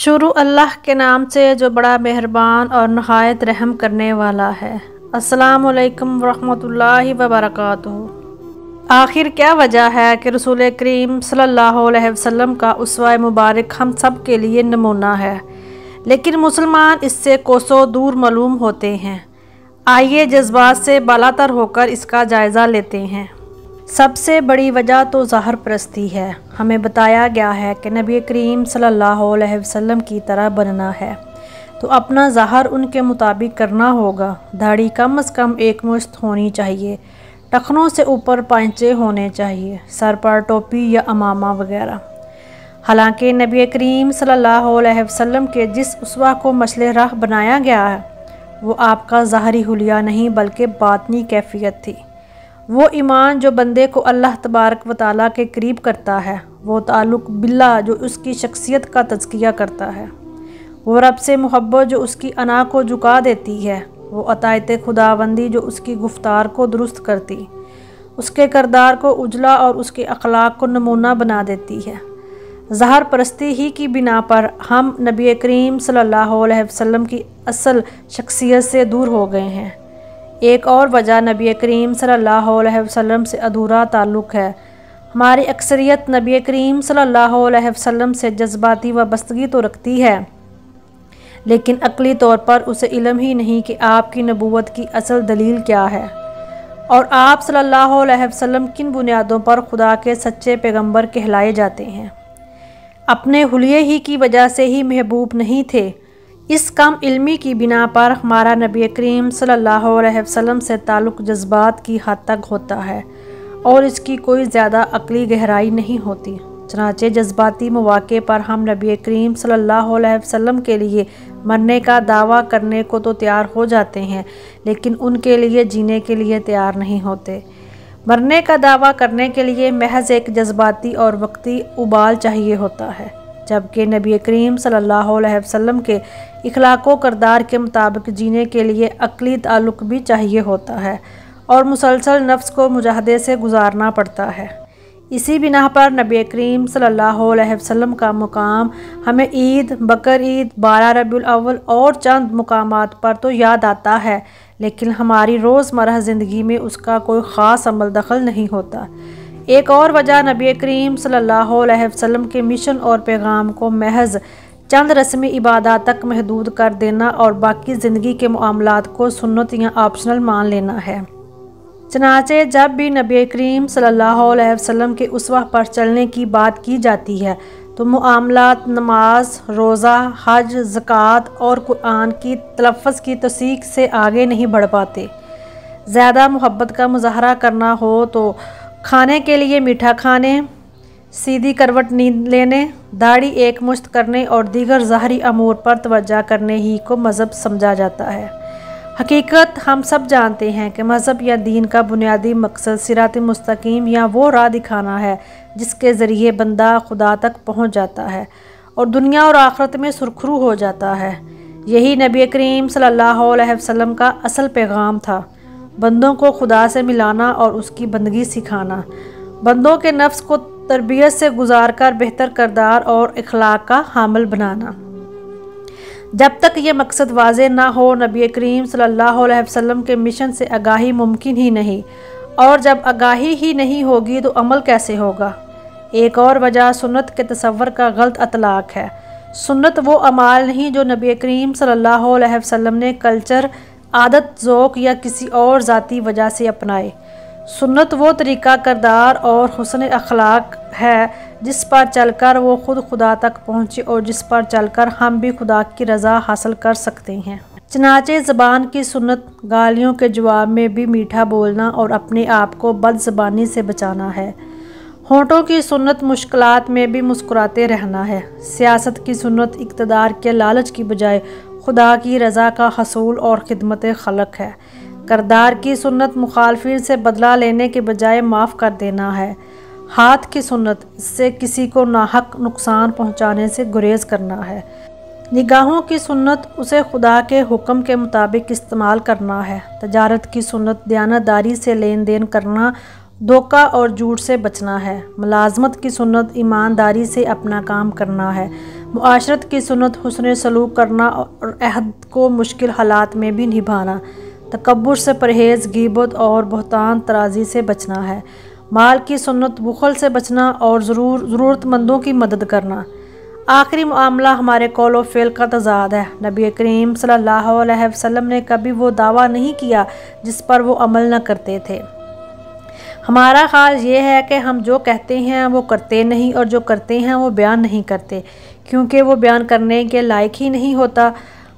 شروع اللہ کے نام سے جو بڑا مہربان اور نہایت رحم کرنے والا ہے۔ السلام علیکم ورحمۃ اللہ وبرکاتہ۔ آخر کیا وجہ ہے کہ رسول کریم صلی اللہ علیہ وسلم کا اسوہ مبارک ہم سب کے لیے نمونہ ہے، لیکن مسلمان اس سے کوسوں دور معلوم ہوتے ہیں۔ آئیے جذبات سے بالاتر ہو کر اس کا جائزہ لیتے ہیں۔ سب سے بڑی وجہ تو ظاہر پرستی ہے۔ ہمیں بتایا گیا ہے کہ نبی کریم صلی اللہ علیہ وسلم کی طرح بننا ہے تو اپنا ظاہر ان کے مطابق کرنا ہوگا۔ داڑھی کم از کم ایک مشت ہونی چاہیے، ٹخنوں سے اوپر پائنچے ہونے چاہیے، سر پر ٹوپی یا امامہ وغیرہ۔ حالانکہ نبی کریم صلی اللہ علیہ وسلم کے جس اسوہ کو مشعل راہ بنایا گیا ہے وہ آپ کا ظاہری حلیہ نہیں بلکہ باطنی کیفیت تھی۔ وہ ایمان جو بندے کو اللہ تبارک و تعالیٰ کے قریب کرتا ہے، وہ تعلق باللہ جو اس کی شخصیت کا تزکیہ کرتا ہے، وہ رب سے محبت جو اس کی انا کو جھکا دیتی ہے، وہ اطاعت خداوندی جو اس کی گفتار کو درست کرتی، اس کے کردار کو اجلا اور اس کے اخلاق کو نمونہ بنا دیتی ہے۔ ظاہر پرستی ہی کی بنا پر ہم نبی کریم صلی اللہ علیہ وسلم کی اصل شخصیت سے دور ہو گئے ہیں۔ ایک اور وجہ نبی کریم صلی اللہ علیہ وسلم سے ادھورا تعلق ہے۔ ہماری اکثریت نبی کریم صلی اللہ علیہ وسلم سے جذباتی وابستگی تو رکھتی ہے، لیکن عقلی طور پر اسے علم ہی نہیں کہ آپ کی نبوت کی اصل دلیل کیا ہے اور آپ صلی اللہ علیہ وسلم کن بنیادوں پر خدا کے سچے پیغمبر کہلائے جاتے ہیں۔ اپنے حلیے ہی کی وجہ سے ہی محبوب نہیں تھے۔ اس کم علمی کی بنا پر ہمارا نبی کریم صلی اللہ علیہ وسلم سے تعلق جذبات کی حد تک ہوتا ہے اور اس کی کوئی زیادہ عقلی گہرائی نہیں ہوتی۔ چنانچہ جذباتی مواقع پر ہم نبی کریم صلی اللہ علیہ وسلم کے لیے مرنے کا دعویٰ کرنے کو تو تیار ہو جاتے ہیں، لیکن ان کے لیے جینے کے لیے تیار نہیں ہوتے۔ مرنے کا دعویٰ کرنے کے لیے محض ایک جذباتی اور وقتی ابال چاہیے ہوتا ہے، جبکہ نبی کریم صلی اللہ علیہ وسلم کے اخلاق و کردار کے مطابق جینے کے لیے عقلی تعلق بھی چاہیے ہوتا ہے اور مسلسل نفس کو مجاہدے سے گزارنا پڑتا ہے۔ اسی بنا پر نبی کریم صلی اللہ علیہ وسلم کا مقام ہمیں عید، بقر عید، 12 ربیع الاول اور چند مقامات پر تو یاد آتا ہے، لیکن ہماری روزمرہ زندگی میں اس کا کوئی خاص عمل دخل نہیں ہوتا۔ ایک اور وجہ نبی کریم صلی اللہ علیہ وسلم کے مشن اور پیغام کو محض چند رسمی عبادات تک محدود کر دینا اور باقی زندگی کے معاملات کو سنت یا آپشنل مان لینا ہے۔ چنانچہ جب بھی نبی کریم صلی اللہ علیہ وسلم کے اسوہ پر چلنے کی بات کی جاتی ہے تو معاملات نماز، روزہ، حج، زکوٰۃ اور قرآن کی تلفظ کی توثیق سے آگے نہیں بڑھ پاتے۔ زیادہ محبت کا مظاہرہ کرنا ہو تو کھانے کے لیے میٹھا کھانے، سیدھی کروٹ نیند لینے، داڑھی ایک مشت کرنے اور دیگر ظاہری امور پر توجہ کرنے ہی کو مذہب سمجھا جاتا ہے۔ حقیقت ہم سب جانتے ہیں کہ مذہب یا دین کا بنیادی مقصد صراط مستقیم یا وہ راہ دکھانا ہے جس کے ذریعے بندہ خدا تک پہنچ جاتا ہے اور دنیا اور آخرت میں سرخرو ہو جاتا ہے۔ یہی نبی کریم صلی اللہ علیہ وسلم کا اصل پیغام تھا، بندوں کو خدا سے ملانا اور اس کی بندگی سکھانا، بندوں کے نفس کو تربیت سے گزار کر بہتر کردار اور اخلاق کا حامل بنانا۔ جب تک یہ مقصد واضح نہ ہو نبی کریم صلی اللہ علیہ وسلم کے مشن سے آگاہی ممکن ہی نہیں، اور جب آگاہی ہی نہیں ہوگی تو عمل کیسے ہوگا؟ ایک اور وجہ سنت کے تصور کا غلط اطلاق ہے۔ سنت وہ اعمال نہیں جو نبی کریم صلی اللہ علیہ وسلم نے کلچر، عادت، ذوق یا کسی اور ذاتی وجہ سے اپنائے۔ سنت وہ طریقہ کردار اور حسن اخلاق ہے جس پر چل کر وہ خود خدا تک پہنچے اور جس پر چل کر ہم بھی خدا کی رضا حاصل کر سکتے ہیں۔ چنانچہ زبان کی سنت گالیوں کے جواب میں بھی میٹھا بولنا اور اپنے آپ کو بد زبانی سے بچانا ہے۔ ہونٹوں کی سنت مشکلات میں بھی مسکراتے رہنا ہے۔ سیاست کی سنت اقتدار کے لالچ کی بجائے خدا کی رضا کا حصول اور خدمت خلق ہے۔ کردار کی سنت مخالفین سے بدلہ لینے کے بجائے معاف کر دینا ہے۔ ہاتھ کی سنت اس سے کسی کو ناحق نقصان پہنچانے سے گریز کرنا ہے۔ نگاہوں کی سنت اسے خدا کے حکم کے مطابق استعمال کرنا ہے۔ تجارت کی سنت دیانتداری سے لین دین کرنا، دھوکہ اور جھوٹ سے بچنا ہے۔ ملازمت کی سنت ایمانداری سے اپنا کام کرنا ہے۔ معاشرت کی سنت حسن سلوک کرنا اور عہد کو مشکل حالات میں بھی نبھانا، تکبر سے پرہیز، غیبت اور بہتان ترازی سے بچنا ہے، مال کی سنت بخل سے بچنا اور ضرورت مندوں کی مدد کرنا۔ آخری معاملہ ہمارے قول و فعل کا تضاد ہے۔ نبی کریم صلی اللہ علیہ وسلم نے کبھی وہ دعویٰ نہیں کیا جس پر وہ عمل نہ کرتے تھے۔ ہمارا حال یہ ہے کہ ہم جو کہتے ہیں وہ کرتے نہیں، اور جو کرتے ہیں وہ بیان نہیں کرتے، کیونکہ وہ بیان کرنے کے لائق ہی نہیں ہوتا۔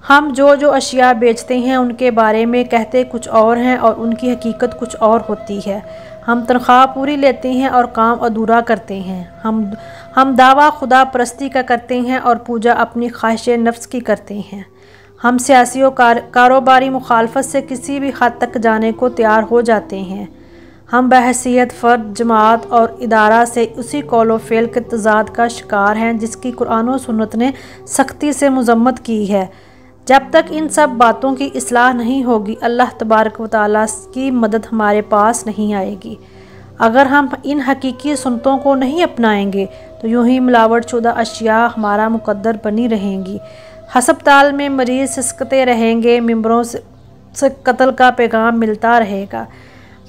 ہم جو اشیاء بیچتے ہیں ان کے بارے میں کہتے کچھ اور ہیں اور ان کی حقیقت کچھ اور ہوتی ہے۔ ہم تنخواہ پوری لیتے ہیں اور کام ادھورا کرتے ہیں۔ ہم دعویٰ خدا پرستی کا کرتے ہیں اور پوجا اپنی خواہش نفس کی کرتے ہیں۔ ہم سیاسی و کاروباری مخالفت سے کسی بھی حد تک جانے کو تیار ہو جاتے ہیں۔ ہم بحیثیت فرد، جماعت اور ادارہ سے اسی قول و فعل کے تضاد کا شکار ہیں جس کی قرآن و سنت نے سختی سے مذمت کی ہے۔ جب تک ان سب باتوں کی اصلاح نہیں ہوگی، اللہ تبارک و تعالیٰ کی مدد ہمارے پاس نہیں آئے گی۔ اگر ہم ان حقیقی سنتوں کو نہیں اپنائیں گے تو یوں ہی ملاوٹ شدہ اشیاء ہمارا مقدر بنی رہیں گی، ہسپتال میں مریض سسکتے رہیں گے، ممبروں سے قتل کا پیغام ملتا رہے گا،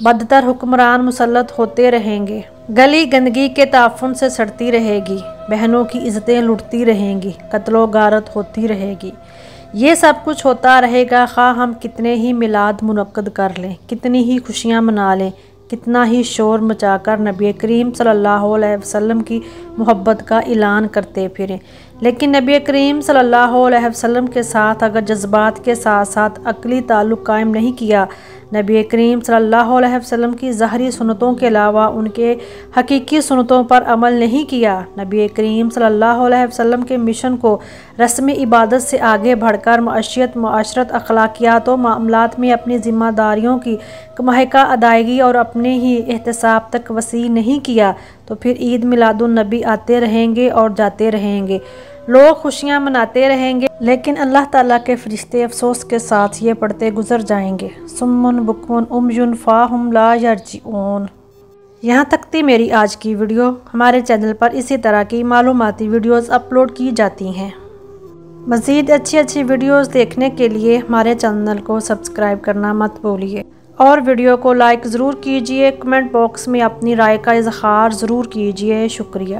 بدتر حکمران مسلط ہوتے رہیں گے، گلی گندگی کے تعفن سے سڑتی رہے گی، بہنوں کی عزتیں لٹتی رہیں گی، قتل و غارت ہوتی رہے گی۔ یہ سب کچھ ہوتا رہے گا خواہ ہم کتنے ہی میلاد منعقد کر لیں، کتنی ہی خوشیاں منا لیں، کتنا ہی شور مچا کر نبی کریم صلی اللہ علیہ وسلم کی محبت کا اعلان کرتے پھریں، لیکن نبی کریم صلی اللہ علیہ وسلم کے ساتھ اگر جذبات کے ساتھ ساتھ عقلی تعلق قائم نہیں کیا، نبی کریم صلی اللہ علیہ وسلم کی ظاہری سنتوں کے علاوہ ان کے حقیقی سنتوں پر عمل نہیں کیا، نبی کریم صلی اللہ علیہ وسلم کے مشن کو رسمی عبادت سے آگے بڑھ کر معاشرت، اخلاقیات و معاملات میں اپنی ذمہ داریوں کی ماہکہ ادائیگی اور اپنے ہی احتساب تک وسیع نہیں کیا، تو پھر عید میلاد النبی آتے رہیں گے اور جاتے رہیں گے، لوگ خوشیاں مناتے رہیں گے، لیکن اللہ تعالیٰ کے فرشتے افسوس کے ساتھ یہ پڑھتے گزر جائیں گے، صم بکم عمی فاہم لا یرجعون۔ یہاں تک تھی میری آج کی ویڈیو۔ ہمارے چینل پر اسی طرح کی معلوماتی ویڈیوز اپلوڈ کی جاتی ہیں۔ مزید اچھی ویڈیوز دیکھنے کے لیے ہمارے چینل کو سبسکرائب کرنا مت بھولیے، اور ویڈیو کو لائک ضرور کیجیے، کمنٹ باکس میں اپنی رائے کا اظہار ضرور کیجیے۔ شکریہ۔